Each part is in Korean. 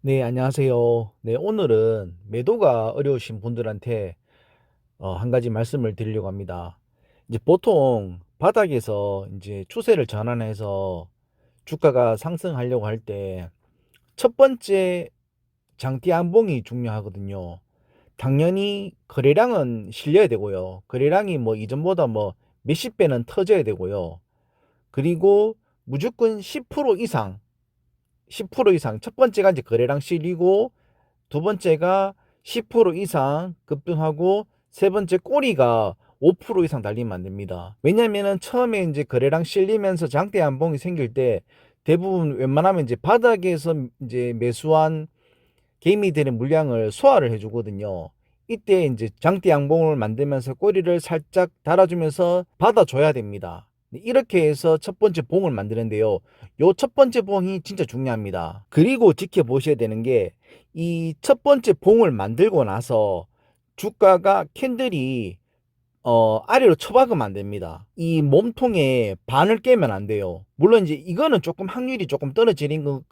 네, 안녕하세요. 네, 오늘은 매도가 어려우신 분들한테 한 가지 말씀을 드리려고 합니다. 이제 보통 바닥에서 이제 추세를 전환해서 주가가 상승하려고 할 때 첫 번째 장대 한봉이 중요하거든요. 당연히 거래량은 실려야 되고요. 거래량이 뭐 이전보다 뭐 몇십 배는 터져야 되고요. 그리고 무조건 10% 이상, 10% 이상 첫 번째가 이제 거래량 실리고 두 번째가 10% 이상 급등하고 세 번째 꼬리가 5% 이상 달리면 안 됩니다. 왜냐면은 처음에 이제 거래량 실리면서 장대 한봉이 생길 때 대부분 웬만하면 이제 바닥에서 이제 매수한 개미들의 물량을 소화를 해주거든요. 이때 이제 장대 양봉을 만들면서 꼬리를 살짝 달아주면서 받아줘야 됩니다. 이렇게 해서 첫 번째 봉을 만드는데요. 요 첫 번째 봉이 진짜 중요합니다. 그리고 지켜보셔야 되는 게 이 첫 번째 봉을 만들고 나서 주가가 캔들이 아래로 처박으면 안 됩니다. 이 몸통에 반을 깨면 안 돼요. 물론 이제 이거는 조금 확률이 조금 떨어지는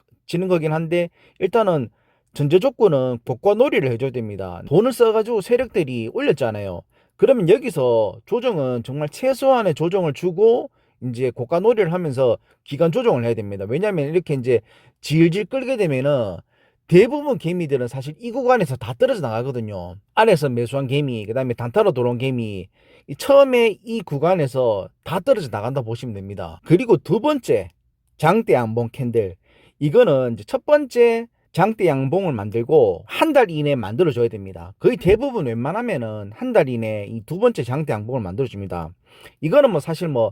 거긴 한데 일단은 전제 조건은 고가 놀이를 해줘야 됩니다. 돈을 써가지고 세력들이 올렸잖아요. 그러면 여기서 조정은 정말 최소한의 조정을 주고 이제 고가 놀이를 하면서 기간 조정을 해야 됩니다. 왜냐하면 이렇게 이제 질질 끌게 되면은 대부분 개미들은 사실 이 구간에서 다 떨어져 나가거든요. 아래에서 매수한 개미, 그 다음에 단타로 들어온 개미, 처음에 이 구간에서 다 떨어져 나간다 보시면 됩니다. 그리고 두 번째, 장대 양봉 캔들. 이거는 이제 첫 번째 장대 양봉을 만들고 한 달 이내에 만들어줘야 됩니다. 거의 대부분 웬만하면은 한 달 이내에 이 두 번째 장대 양봉을 만들어줍니다. 이거는 뭐 사실 뭐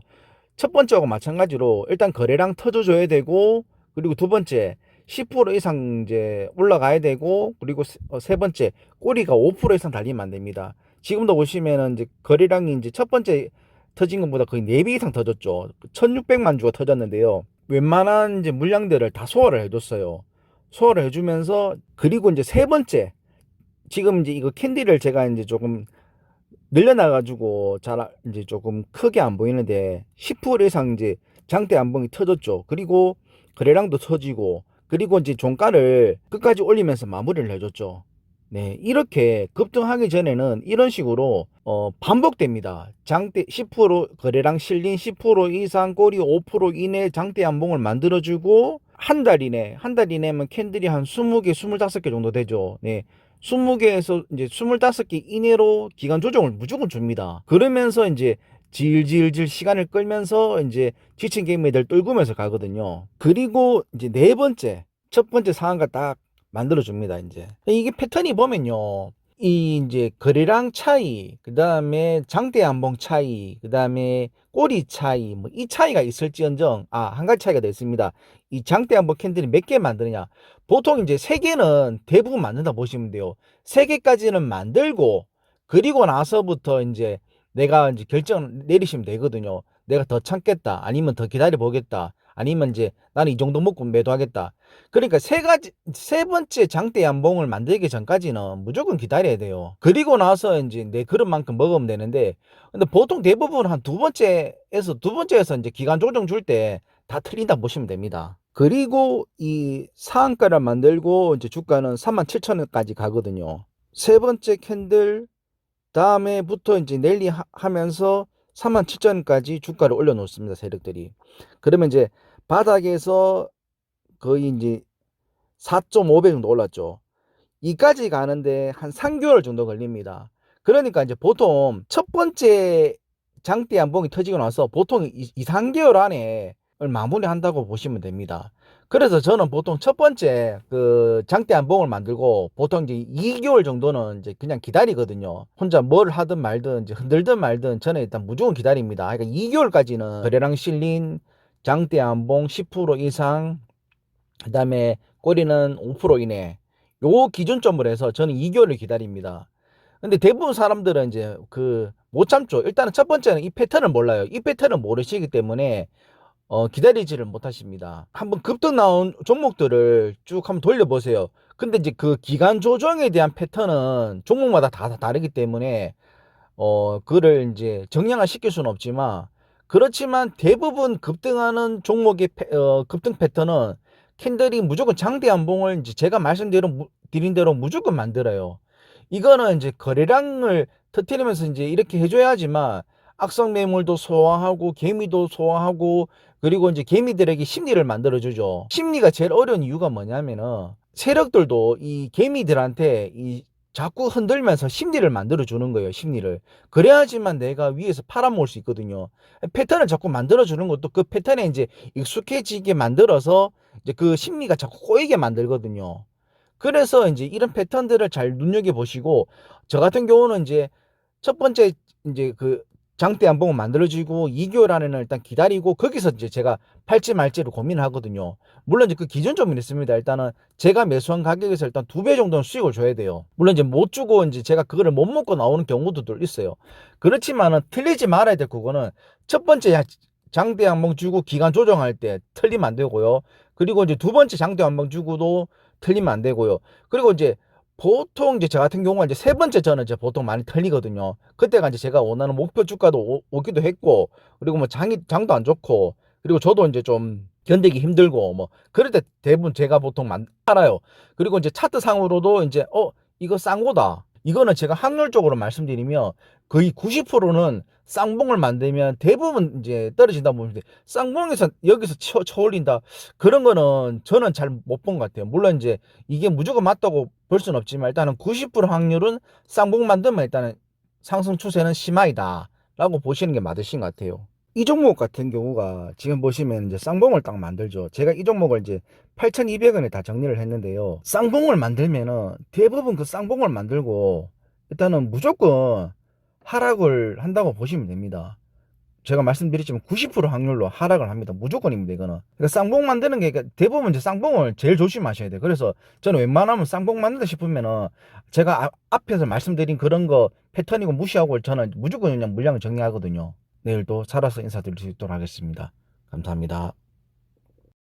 첫 번째하고 마찬가지로 일단 거래량 터져줘야 되고, 그리고 두 번째 10% 이상 이제 올라가야 되고, 그리고 세 번째 꼬리가 5% 이상 달리면 안 됩니다. 지금도 보시면은 이제 거래량이 이제 첫 번째 터진 것보다 거의 4배 이상 터졌죠. 1600만 주가 터졌는데요. 웬만한 이제 물량들을 다 소화를 해줬어요. 소화를 해주면서, 그리고 이제 세 번째, 지금 이제 이거 캔디를 제가 이제 조금 늘려놔가지고 잘 이제 조금 크게 안 보이는데 10% 이상 이제 장대 안봉이 터졌죠. 그리고 거래량도 터지고, 그리고 이제 종가를 끝까지 올리면서 마무리를 해줬죠. 네, 이렇게 급등하기 전에는 이런 식으로 반복됩니다. 장대 10% 거래량 실린 10% 이상 꼬리 5% 이내 장대 안봉을 만들어주고 한 달 이내면 캔들이 한 20개, 25개 정도 되죠. 네. 20개에서 이제 25개 이내로 기간 조정을 무조건 줍니다. 그러면서 이제 질질질 시간을 끌면서 이제 지친 게임들 떨구면서 가거든요. 그리고 이제 네 번째, 첫 번째 상한가 딱 만들어 줍니다. 이제 이게 패턴이 보면요, 이 이제 거래량 차이, 그 다음에 장대 한봉 차이, 그 다음에 꼬리 차이, 뭐 이 차이가 있을지언정, 한 가지 차이가 더 있습니다. 이 장대 한봉 캔들이 몇 개 만드느냐. 보통 이제 세 개는 대부분 만든다 보시면 돼요. 세 개까지는 만들고, 그리고 나서부터 이제 내가 이제 결정을 내리시면 되거든요. 내가 더 참겠다, 아니면 더 기다려 보겠다, 아니면 이제 나는 이 정도 먹고 매도하겠다. 그러니까 세 번째 장대 양봉을 만들기 전까지는 무조건 기다려야 돼요. 그리고 나서 이제 내 그릇만큼 먹으면 되는데, 근데 보통 대부분 한 두 번째에서 이제 기간 조정 줄 때 다 틀린다 보시면 됩니다. 그리고 이 상한가를 만들고 이제 주가는 37,000원까지 가거든요. 세 번째 캔들 다음에부터 이제 랠리 하면서 37,000원까지 주가를 올려놓습니다, 세력들이. 그러면 이제 바닥에서 거의 이제 4.5배 정도 올랐죠. 이까지 가는데 한 3개월 정도 걸립니다. 그러니까 이제 보통 첫 번째 장대 한봉이 터지고 나서 보통 2, 3개월 안에 마무리한다고 보시면 됩니다. 그래서 저는 보통 첫 번째 그 장대 한봉을 만들고 보통 이제 2개월 정도는 이제 그냥 기다리거든요. 혼자 뭘 하든 말든 이제 흔들든 말든 저는 일단 무조건 기다립니다. 그러니까 2개월까지는 거래량 실린 장대 한봉 10% 이상, 그 다음에 꼬리는 5% 이내, 요 기준점으로 해서 저는 2개월을 기다립니다. 근데 대부분 사람들은 이제 그 못 참죠. 일단은 첫 번째는 이 패턴을 몰라요. 이 패턴을 모르시기 때문에 기다리지를 못하십니다. 한번 급등 나온 종목들을 쭉 한번 돌려보세요. 근데 이제 그 기간 조정에 대한 패턴은 종목마다 다 다르기 때문에 그를 이제 정량화 시킬 수는 없지만, 그렇지만 대부분 급등하는 종목의 급등 패턴은 캔들이 무조건 장대암봉을 이제 제가 드린 대로 무조건 만들어요. 이거는 이제 거래량을 터뜨리면서 이제 이렇게 해줘야지만 악성 매물도 소화하고 개미도 소화하고, 그리고 이제 개미들에게 심리를 만들어주죠. 심리가 제일 어려운 이유가 뭐냐면은 세력들도 이 개미들한테 이 자꾸 흔들면서 심리를 만들어주는 거예요. 심리를. 그래야지만 내가 위에서 팔아먹을 수 있거든요. 패턴을 자꾸 만들어주는 것도 그 패턴에 이제 익숙해지게 만들어서 이제 그 심리가 자꾸 꼬이게 만들거든요. 그래서 이제 이런 패턴들을 잘 눈여겨보시고, 저 같은 경우는 이제 첫 번째 이제 그 장대 한봉을 만들어지고 2개월 안에는 일단 기다리고, 거기서 이제 제가 팔지 말지를 고민을 하거든요. 물론 이제 그 기준점이 있습니다. 일단은 제가 매수한 가격에서 일단 2배 정도는 수익을 줘야 돼요. 물론 이제 못 주고 이제 제가 그거를 못 먹고 나오는 경우도 있어요. 그렇지만은 틀리지 말아야 될 그거는, 첫 번째 장대 한봉 주고 기간 조정할 때 틀리면 안 되고요. 그리고 이제 두 번째 장대 한봉 주고도 틀리면 안 되고요. 그리고 이제 보통 이제 저 같은 경우가 이제 세 번째 저는 이제 보통 많이 틀리거든요. 그때가 이제 제가 원하는 목표 주가도 오기도 했고, 그리고 뭐 장도 안 좋고, 그리고 저도 이제 좀 견디기 힘들고, 뭐 그럴 때 대부분 제가 보통 팔아요. 그리고 이제 차트 상으로도 이제 이거 싼 거다, 이거는 제가 확률적으로 말씀드리면 거의 90%는 쌍봉을 만들면 대부분 이제 떨어진다 보면, 쌍봉에서 여기서 쳐올린다, 그런 거는 저는 잘 못 본 것 같아요. 물론 이제 이게 무조건 맞다고 볼 수는 없지만, 일단은 90% 확률은 쌍봉 만들면 일단은 상승 추세는 심하이다 라고 보시는 게 맞으신 것 같아요. 이 종목 같은 경우가 지금 보시면 이제 쌍봉을 딱 만들죠. 제가 이 종목을 이제 8,200원에 다 정리를 했는데요. 쌍봉을 만들면은 대부분 그 쌍봉을 만들고 일단은 무조건 하락을 한다고 보시면 됩니다. 제가 말씀드렸지만 90% 확률로 하락을 합니다. 무조건입니다, 이거는. 그러니까 쌍봉 만드는 게, 그러니까 대부분 이제 쌍봉을 제일 조심하셔야 돼요. 그래서 저는 웬만하면 쌍봉 만든다 싶으면은 제가 앞에서 말씀드린 그런 거 패턴이고 무시하고 저는 무조건 그냥 물량을 정리하거든요. 내일도 살아서 인사드릴 수 있도록 하겠습니다. 감사합니다.